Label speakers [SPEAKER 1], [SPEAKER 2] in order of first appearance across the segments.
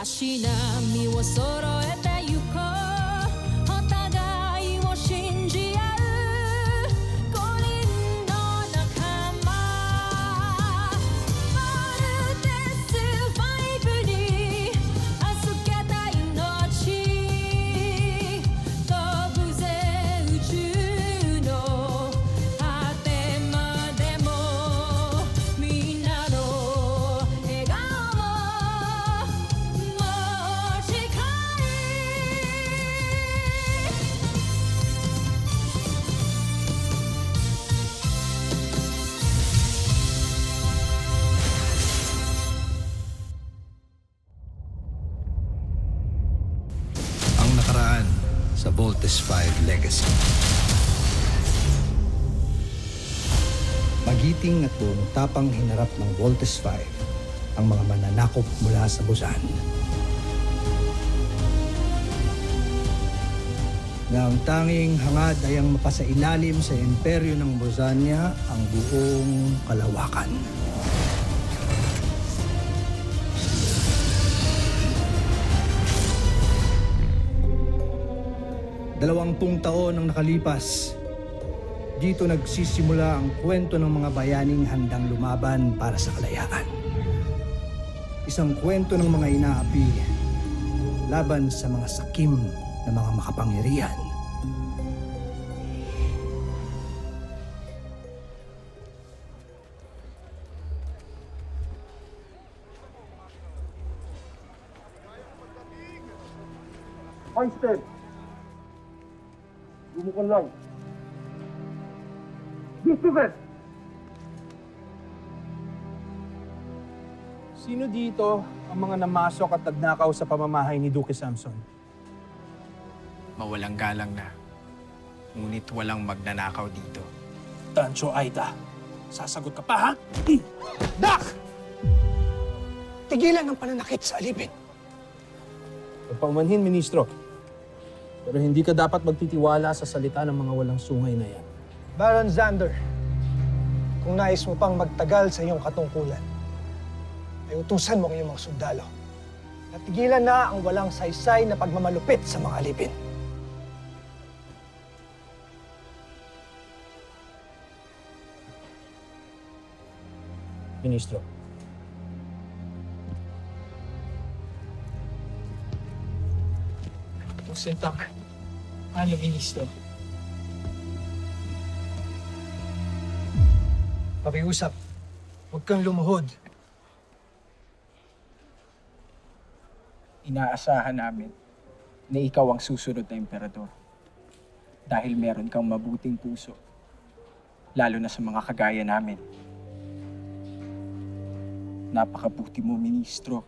[SPEAKER 1] しな身を揃えてゆこうお互いを信じ合う五人の仲間まるでスバイブに預けた命飛ぶぜ宇宙の果てまでもみんなの笑顔も持ち帰
[SPEAKER 2] Ang nakaraan sa Voltes 5 Legacy. Magiting at buong tapang hinarap ng Voltes 5 ang mga mananakop mula sa Busan. Na ang tanging hangad ay ang mapasailalim sa imperyo ng Bosanya ang buong kalawakan. Dalawampung taon ang nakalipas. Dito nagsisimula ang kwento ng mga bayaning handang lumaban para sa kalayaan. Isang kwento ng mga inaapi laban sa mga sakim na mga makapangyarihan.
[SPEAKER 3] Einstein! Bumukan lang. Discipline!
[SPEAKER 4] Sino dito ang mga namasok at nagnakaw sa pamamahay ni Duque Samson?
[SPEAKER 5] Mawalang galang na. Ngunit walang magnanakaw dito.
[SPEAKER 4] Tancho Aida, sasagot ka pa, ha?
[SPEAKER 2] Dak! Tigilan ang pananakit sa alipin.
[SPEAKER 4] Pagpaumanhin, Ministro. Pero hindi ka dapat magtitiwala sa salita ng mga walang sungay na yan.
[SPEAKER 6] Baron Xander, kung nais mo pang magtagal sa iyong katungkulan, ay utusan mo ang iyong mga sundalo. Natigilan na ang walang saysay na pagmamalupit sa mga alipin.
[SPEAKER 4] Ministro.
[SPEAKER 7] Sentak, ano, Ministro?
[SPEAKER 6] Pakiusap, huwag kang lumuhod.
[SPEAKER 7] Inaasahan namin na ikaw ang susunod na emperador. Dahil meron kang mabuting puso. Lalo na sa mga kagaya namin. Napakabuti mo, Ministro.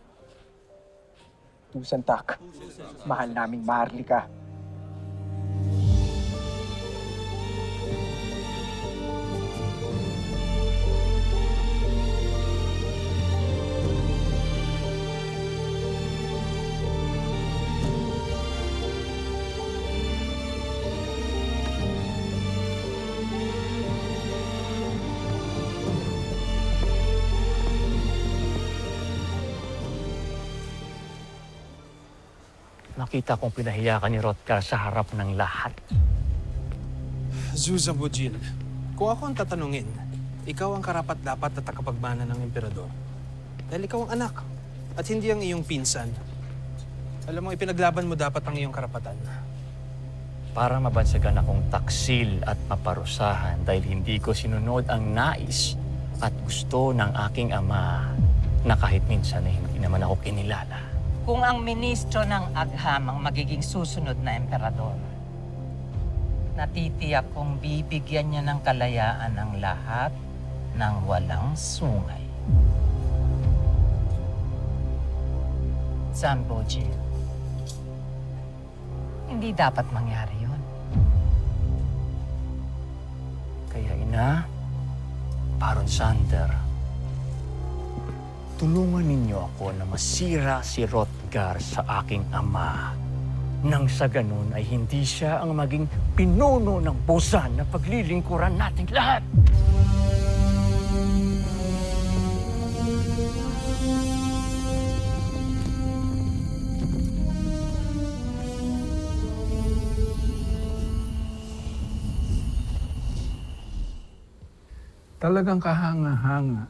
[SPEAKER 7] Tusantak, mahal naming Maharlika.
[SPEAKER 8] Nakita kong pinahiya ka ni Hrothgar sa harap ng lahat.
[SPEAKER 4] Zuzabujil, kung ako ang tatanungin, ikaw ang karapat-dapat at takapagmana ng emperador. Dahil ikaw ang anak at hindi ang iyong pinsan. Alam mo, ipinaglaban mo dapat ang iyong karapatan.
[SPEAKER 8] Para mabansagan akong taksil at maparusahan dahil hindi ko sinunod ang nais at gusto ng aking ama na kahit minsan ay hindi naman ako kinilala.
[SPEAKER 9] Kung ang ministro ng Agham ang magiging susunod na emperador, natitiyak kong bibigyan niya ng kalayaan ang lahat ng walang sungay. Zambojil, hindi dapat mangyari yun.
[SPEAKER 8] Kaya ina, Baron Xander, tulungan ninyo ako na masira si Hrothgar sa aking ama. Nang sa ganun ay hindi siya ang maging pinuno ng Busan na paglilingkuran nating lahat.
[SPEAKER 10] Talagang kahanga-hanga.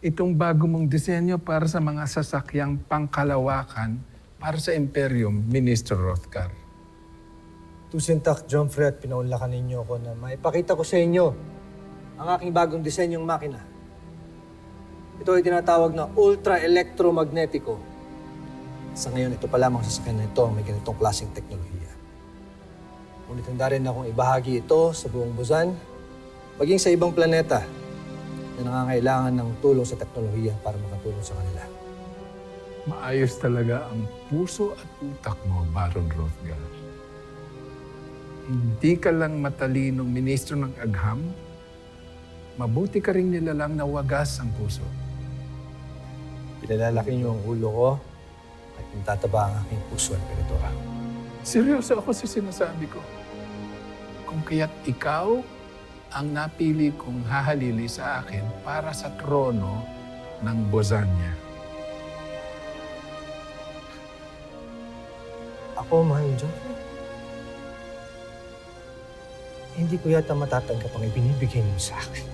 [SPEAKER 10] Itong bago mong disenyo para sa mga sasakyang pangkalawakan para sa Imperium, Minister Rothgar.
[SPEAKER 2] Tusintak, Jomfrey, at pinaunlakan ninyo ako na maipakita ko sa inyo ang aking bagong disenyong makina. Ito ay tinatawag na ultra-electromagnetico. Sa ngayon, ito pa lamang sasakyan na ito may ganitong klaseng teknolohiya. Ngunit handa rin akong ibahagi ito sa buong Busan, maging sa ibang planeta na nangangailangan ng tulong sa teknolohiya para makatulong sa kanila.
[SPEAKER 10] Maayos talaga ang puso at utak mo, Baron Rothgar. Hindi ka lang matalinong ministro ng agham, mabuti ka rin nilalang na wagas ang puso.
[SPEAKER 2] Pinalalaki niyo ang ulo ko at natataba ang aking puso at Emperadora.
[SPEAKER 10] Seryoso ako sa sinasabi ko. Kung kaya't ikaw ang napili kong hahalili sa akin para sa trono ng Bosanya.
[SPEAKER 2] Ako, mahal John, hindi ko yata matatanggap ang ibinibigay mo sa akin.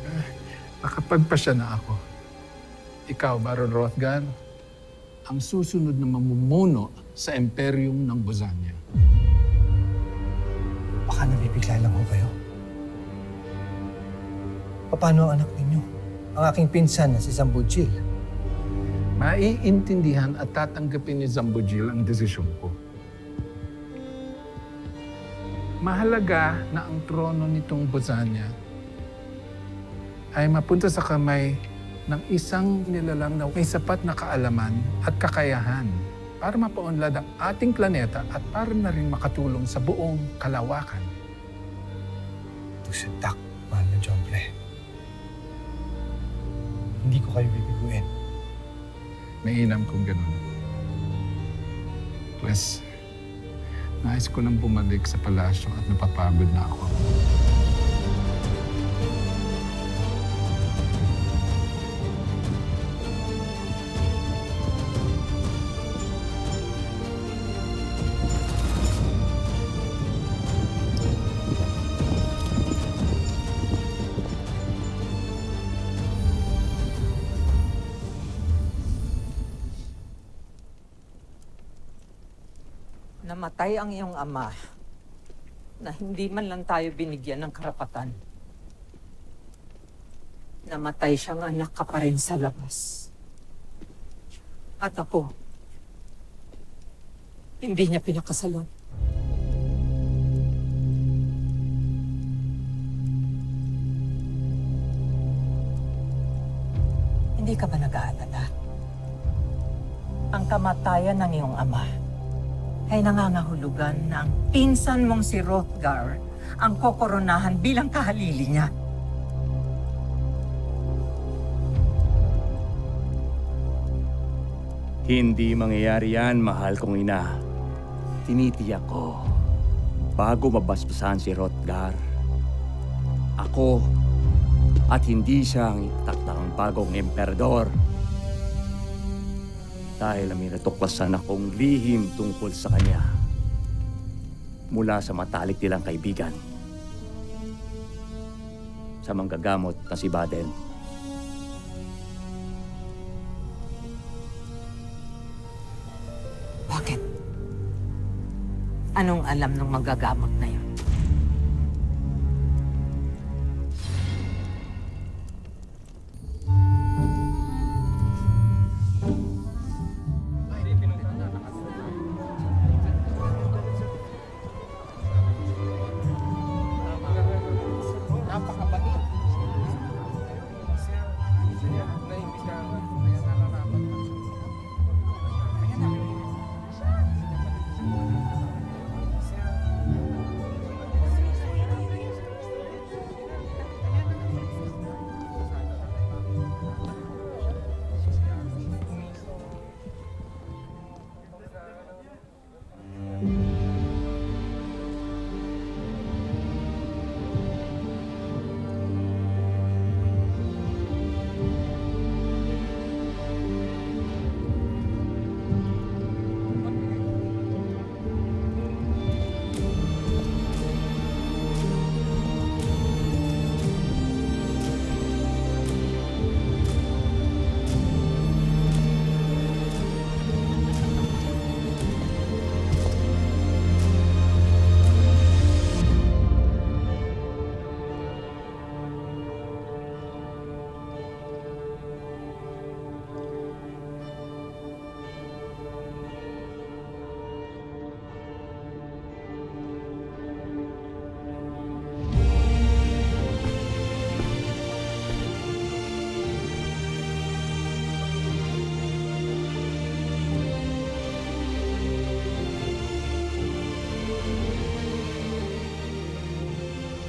[SPEAKER 10] Nakapagpasya na ako. Ikaw, Baron Rothgar, ang susunod na mamumuno sa Imperium ng Bosanya.
[SPEAKER 2] Baka nabibigla lang ho kayo. Paano ang anak ninyo? Ang aking pinsan na si Zambujil.
[SPEAKER 10] Maiintindihan at tatanggapin ni Zambujil ang desisyon ko. Mahalaga na ang trono nitong Bosanya ay mapunta sa kamay ng isang nilalang na may sapat na kaalaman at kakayahan para mapaunlad ang ating planeta at para na rin makatulong sa buong kalawakan.
[SPEAKER 2] Tusintak, mahal na John Play. Hindi ko kayo bibiguin.
[SPEAKER 10] Mainam kung ganun. Pues, nais ko nang bumalik sa palasyo at napapagod na ako.
[SPEAKER 9] Namatay ang iyong ama na hindi man lang tayo binigyan ng karapatan. Namatay siyang anak ka pa rin sa labas. At ako, hindi niya pinakasalan. Hindi ka ba nag-aalala? Ang kamatayan ng iyong ama ay nangangahulugan na ang pinsan mong si Rothgar ang kokoronahan bilang kahalili niya.
[SPEAKER 8] Hindi mangyayari yan, mahal kong ina. Tinitiyak ko, bago mabasbasan si Rothgar, ako at hindi siya ang itatakdang bagong emperador. Dahil may natuklasan akong lihim tungkol sa kanya mula sa matalik nilang kaibigan, sa manggagamot na si Baden.
[SPEAKER 9] Bakit? Anong alam ng manggagamot na yun?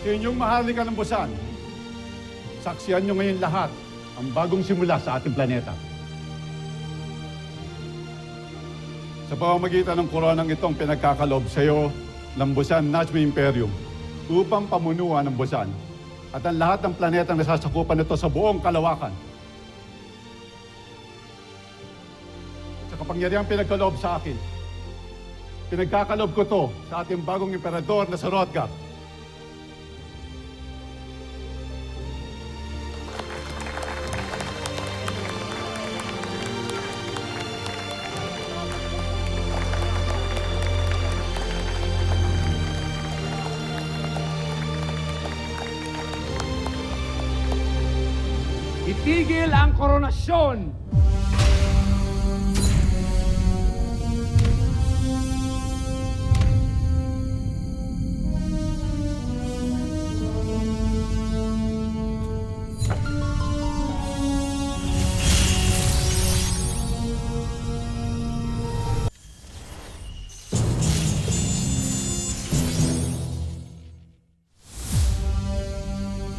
[SPEAKER 3] Sa inyong maharlika ng Busan, saksiyan nyo ngayon lahat ang bagong simula sa ating planeta. Sa pamamagitan ng koronang itong pinagkakalob sa iyo ng Busan Najmi Imperium upang pamunuan ng Busan at ang lahat ng planetang nasasakupan nito sa buong kalawakan. Sa kapangyarihang pinagkaloob sa akin, pinagkakalob ko to sa ating bagong emperador na si Hrothgar.
[SPEAKER 11] Itigil ang koronasyon!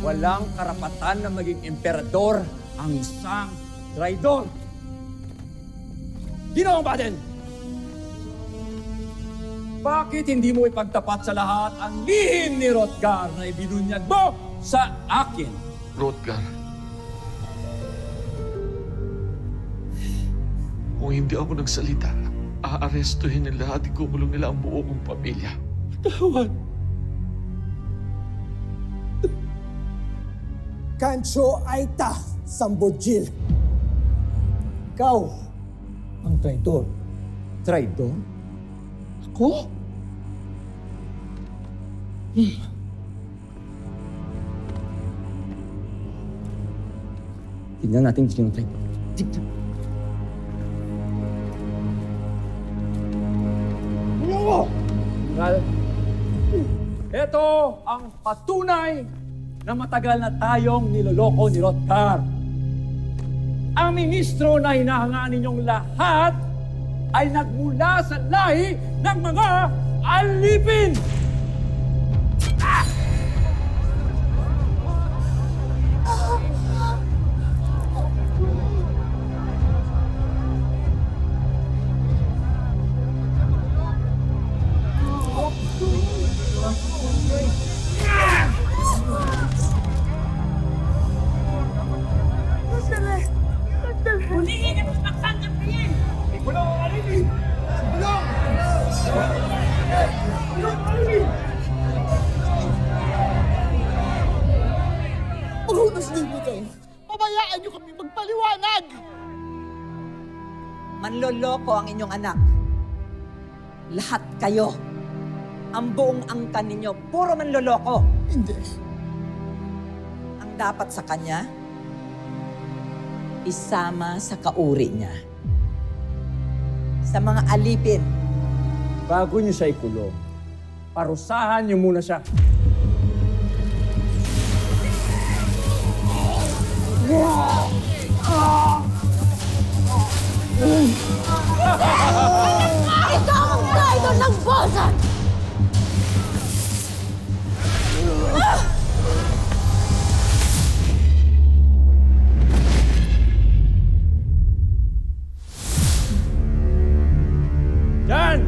[SPEAKER 12] Walang karapatan na maging emperador ang isang traidor. Ginoong Baden! Bakit hindi mo ipagtapat sa lahat ang lihim ni Hrothgar na ibinunyag mo sa akin?
[SPEAKER 13] Hrothgar, kung hindi ako nagsalita, aarestuhin nila at ikukulong nila ang buo kong pamilya. Tawad.
[SPEAKER 6] Kancho Aita Sambojil. Ikaw ang traidor.
[SPEAKER 12] Traidor? Ako? Tignan natin yung traidor. Tignan. Well, ito ang patunay na matagal na tayong niloloko ni Hrothgar. Ang ministro na hinahangaan ninyong lahat ay nagmula sa lahi ng mga alipin!
[SPEAKER 14] Pabayaan niyo kami magpaliwanag!
[SPEAKER 9] Manloloko ang inyong anak. Lahat kayo. Ang buong angkan ninyo, puro manloloko.
[SPEAKER 14] Hindi.
[SPEAKER 9] Ang dapat sa kanya, isama sa kauri niya. Sa mga alipin.
[SPEAKER 12] Bago niyo siya ikulong, parusahan niyo muna siya.
[SPEAKER 14] Ikaw ang traidor ng Busan!
[SPEAKER 12] Diyan!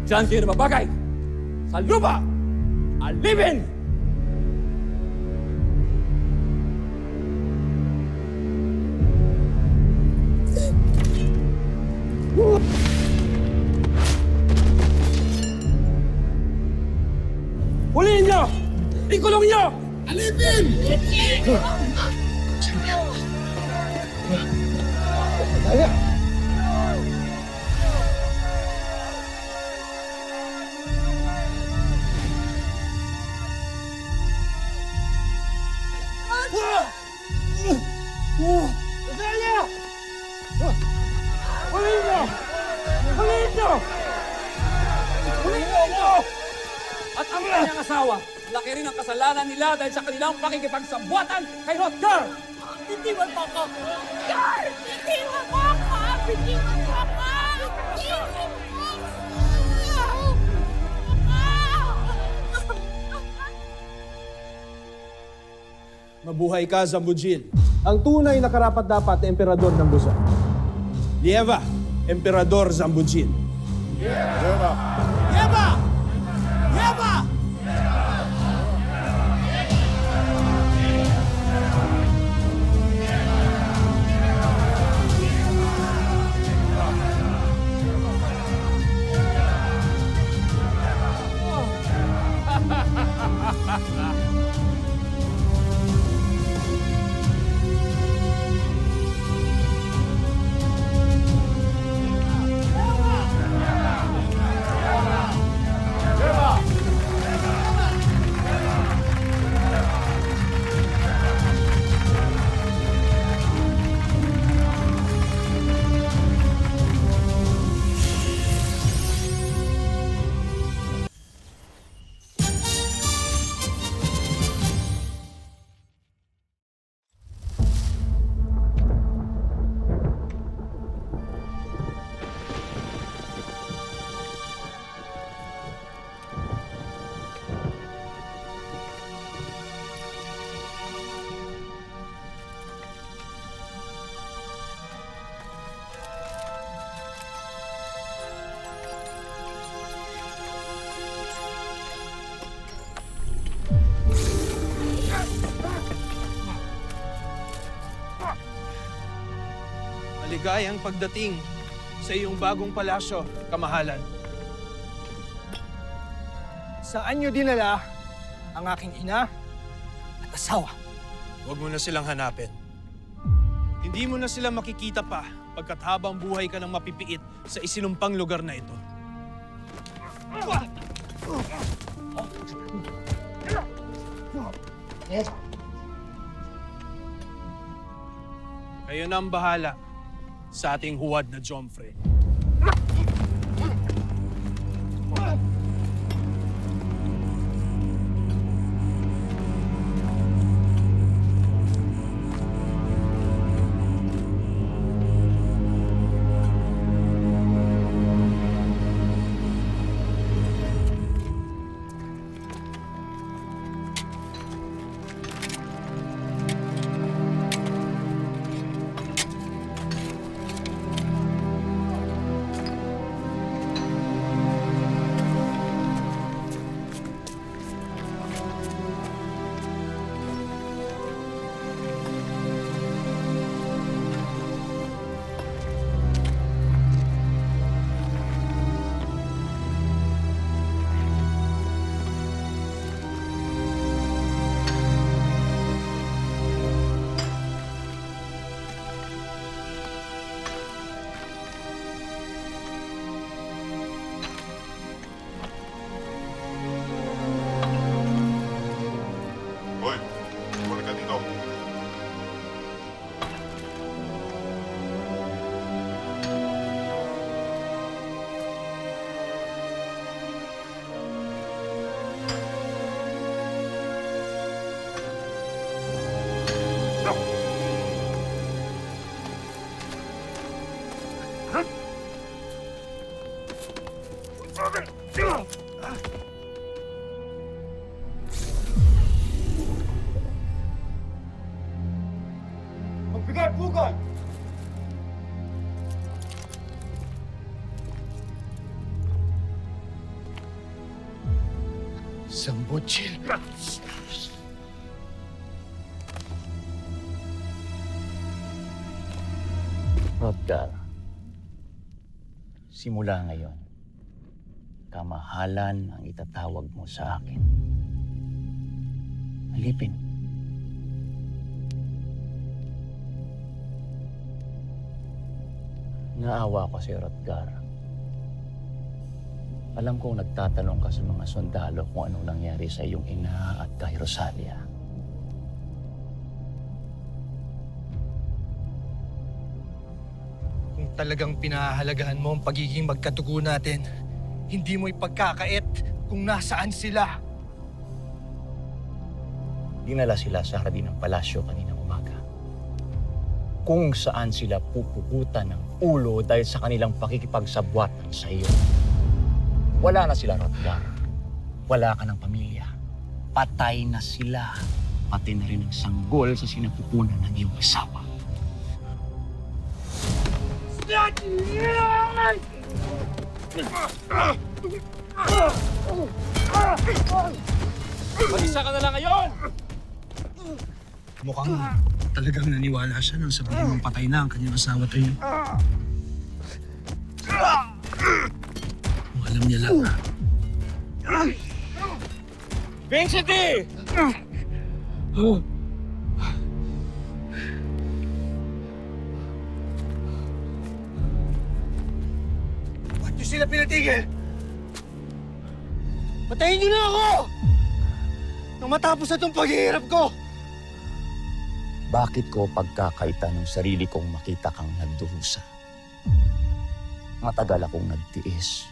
[SPEAKER 12] Diyan kayo nababagay! Sa lupa! Alipin! Huliin niyo! Ikulong niyo!
[SPEAKER 14] Alipin!
[SPEAKER 12] Huliin niyo! Huliin niyo! Huliin niyo! At ang kanyang asawa, laki rin ang kasalanan nila dahil sa kanilang pakikipagsabuatan kay Hrothgar!
[SPEAKER 14] Bitiwan mo ako! Gar! Bitiwan mo ako! Bitiwan mo ako! Bitiwan mo ako!
[SPEAKER 4] Mabuhay ka, Zambujil.
[SPEAKER 6] Ang tunay na karapat-dapat na emperador ng Busan.
[SPEAKER 4] Lieva, Emperador Zambujil.
[SPEAKER 3] Lieva!
[SPEAKER 14] Yeba! Yeba!
[SPEAKER 4] Maligayang pagdating sa iyong bagong palasyo, kamahalan.
[SPEAKER 6] Saan niyo dinala ang aking ina at asawa?
[SPEAKER 4] Huwag mo na silang hanapin. Hindi mo na sila makikita pa pagkat habang buhay ka ng mapipiit sa isinumpang lugar na ito. Kayo na ang bahala sa ating huwad na Jomfre.
[SPEAKER 3] Hoy, balik ka dito.
[SPEAKER 6] Magbigay pugay!
[SPEAKER 3] Zambujil.
[SPEAKER 8] Hrothgar, simula ngayon, kamahalan ang itatawag mo sa akin. Alipin. Naawa ko si Hrothgar. Alam kong nagtatanong ka sa mga sundalo kung anong nangyari sa iyong ina at kay Rosalia.
[SPEAKER 6] Kung talagang pinahahalagahan mo ang pagiging magkadugo natin, hindi mo ipagkakait kung nasaan sila.
[SPEAKER 8] Dinala sila sa hardin ng palasyo kaninang umaga. Kung saan sila pupugutan ng ulo dahil sa kanilang pakikipagsabwatan sa iyo. Wala na sila, Hrothgar. Wala ka ng pamilya. Patay na sila. pati na rin ang sanggol sa sinapupunan ng iyong asawa.
[SPEAKER 12] Mag-isa ka na lang ngayon!
[SPEAKER 6] Mukhang talagang naniwala siya nang sabihin mong patay na ang kanyang asawa tayo. Kung alam niya lang.
[SPEAKER 12] Vincent!
[SPEAKER 6] Ba't niyo sila pinatigil? Patayin niyo na ako! Nang matapos na itong paghihirap ko!
[SPEAKER 8] Bakit ko pagkakaita ng sarili kong makita kang nagdurusa? Matagal akong nagtiis.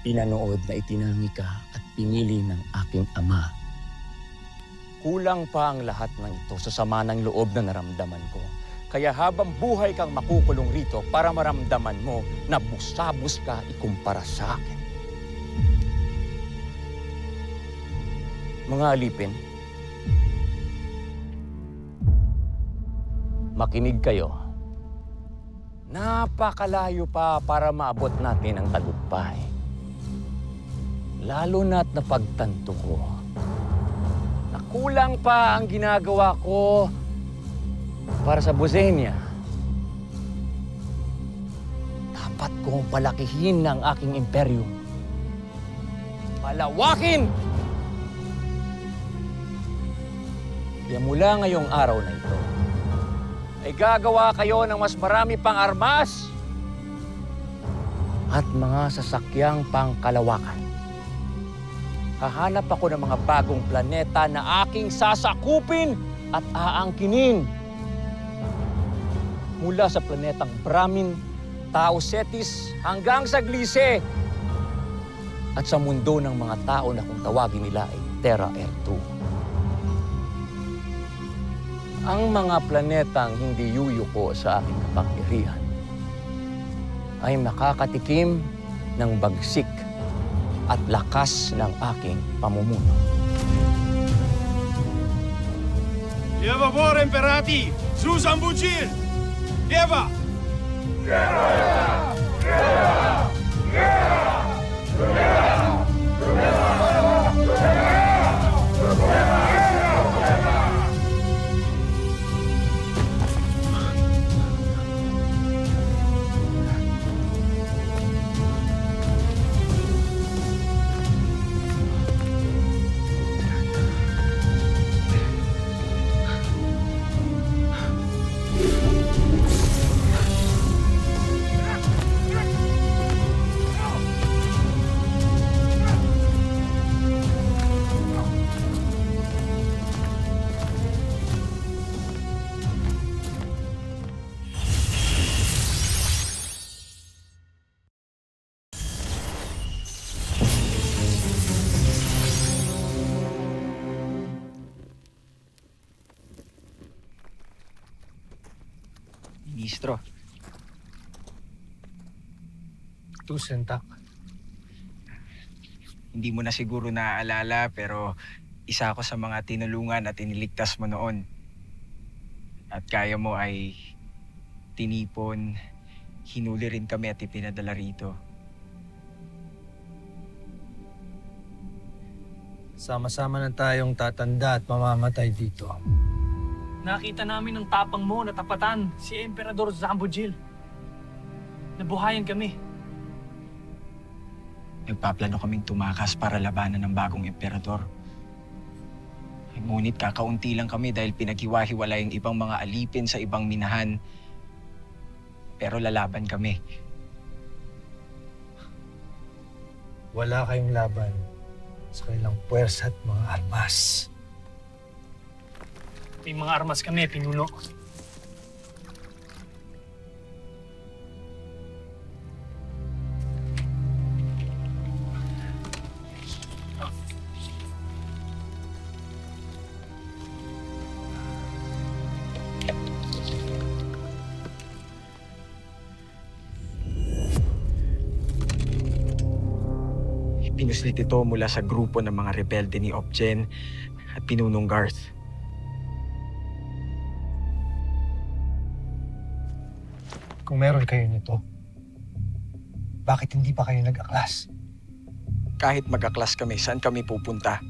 [SPEAKER 8] Pinanood na itinangi ka at pinili ng aking ama. Kulang pa ang lahat ng ito sa sama ng loob na naramdaman ko. Kaya habang buhay kang makukulong rito para maramdaman mo na busabos ka ikumpara sa akin. Mga alipin, makinig kayo. Napakalayo pa para maabot natin ang tagumpay. Lalo na't napagtanto ko na kulang pa ang ginagawa ko para sa Bosenia. Dapat kong palakihin ang aking imperyo. Palawakin! Kaya mula ngayong araw na ito, ay gagawa kayo ng mas marami pang armas at mga sasakyang pangkalawakan. Hahanap ako ng mga bagong planeta na aking sasakupin at aangkinin. Mula sa planetang Brahmin, Tao Cetis hanggang sa Gliese. At sa mundo ng mga tao na kung tawagin nila ay Terra Ertu. Ang mga planetang hindi yuyuko sa aking kapangyarihan ay makakatikim ng bagsik at lakas ng aking pamumuno.
[SPEAKER 12] Lieva vor imperati! Susan Bujil! Lieva!
[SPEAKER 7] Ministro.
[SPEAKER 6] Tusentak.
[SPEAKER 7] Hindi mo na siguro naaalala pero isa ako sa mga tinulungan at iniligtas mo noon. At kaya mo ay tinipon, hinuli rin kami at ipinadala rito.
[SPEAKER 6] Sama-sama na tayong tatanda at mamamatay dito.
[SPEAKER 11] Nakita namin ang tapang mo na tapatan si Emperador Zambojil. Nabuhayan kami.
[SPEAKER 7] Nagpaplano kaming tumakas para labanan ng bagong emperador. Ngunit kakaunti lang kami dahil pinaghiwa-hiwalay ang ibang mga alipin sa ibang minahan. Pero lalaban kami.
[SPEAKER 6] Wala kayong laban sa kailang puwersa at mga armas.
[SPEAKER 11] May mga armas kami, pinuno.
[SPEAKER 7] Pinuslit ito mula sa grupo ng mga rebelde ni Opgen at pinunong Garth.
[SPEAKER 6] Kung meron kayo nito, bakit hindi pa kayo nag-aklas?
[SPEAKER 7] Kahit mag-aklas kami, saan kami pupunta?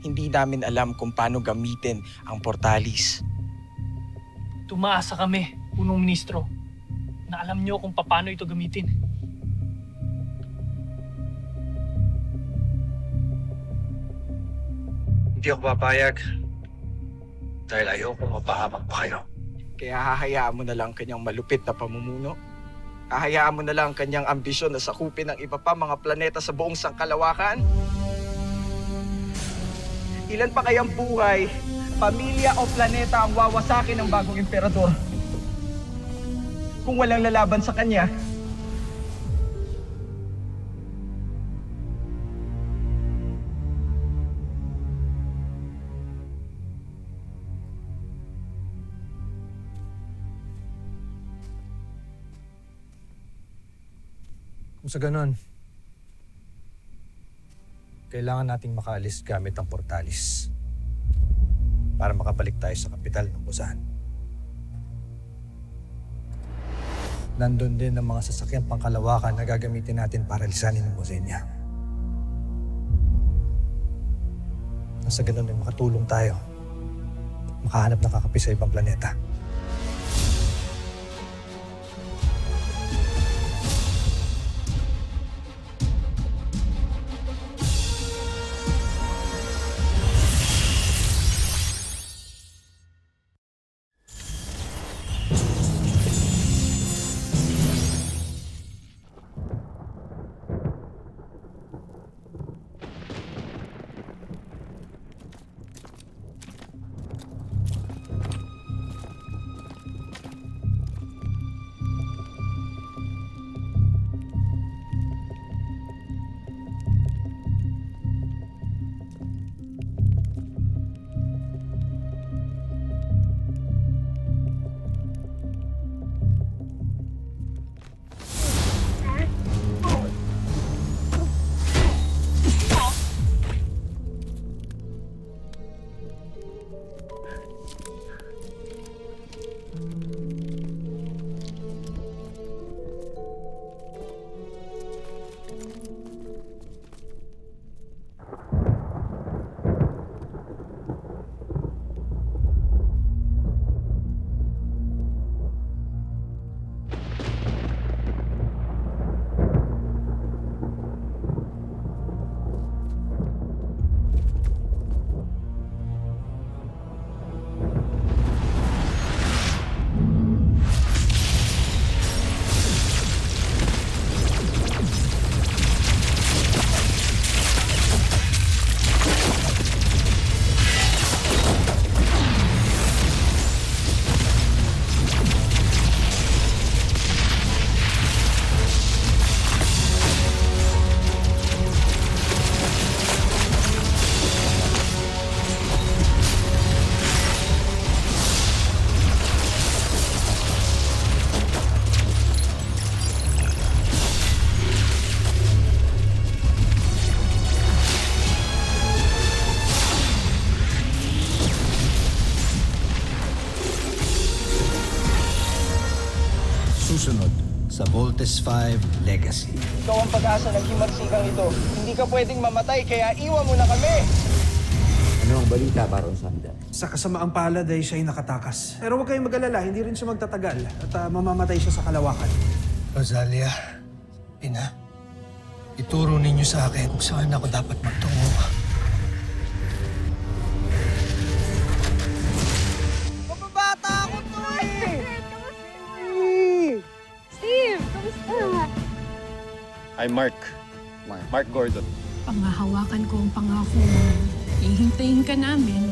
[SPEAKER 7] Hindi namin alam kung paano gamitin ang portalis.
[SPEAKER 11] Tumaasa kami, punong ministro, na alam niyo kung paano ito gamitin.
[SPEAKER 6] Hindi ako papayag dahil ayoko mapahamak pa kayo.
[SPEAKER 7] Kaya hahayaan mo na lang kanyang malupit na pamumuno. Hahayaan mo na lang kanyang ambisyon na sakupin ang iba pa mga planeta sa buong sangkalawakan. Ilan pa kayang buhay, pamilya o planeta ang wawasakin ng bagong emperador? Kung walang lalaban sa kanya,
[SPEAKER 2] Kung sa ganon, kailangan nating makaalis gamit ang portalis para makabalik tayo sa kapital ng Busan. Nandun din ang mga sasakyang pangkalawakan na gagamitin natin para lisanin ang Bosenya. Nasa ganon ay makatulong tayo at makahanap ng kakapi sa ibang planeta.
[SPEAKER 15] Susunod sa Voltes 5 Legacy.
[SPEAKER 7] ikaw ang pag-asa ng himagsikang ito. Hindi ka pwedeng mamatay, kaya iwan mo na kami!
[SPEAKER 15] Ano ang balita, Baron Samdan?
[SPEAKER 6] Sa kasamaang palad ay siya'y nakatakas. Pero huwag kayong mag-alala, hindi rin siya magtatagal at mamamatay siya sa kalawakan.
[SPEAKER 2] Rosalia, Ina, ituro ninyo sa akin kung saan ako dapat magtungo.
[SPEAKER 7] Mababata ako to eh!
[SPEAKER 14] Steve, kamusta?
[SPEAKER 3] I'm Mark. Mark Gordon.
[SPEAKER 1] Pangahawakan ko ang pangako mo. Ihintayin ka namin.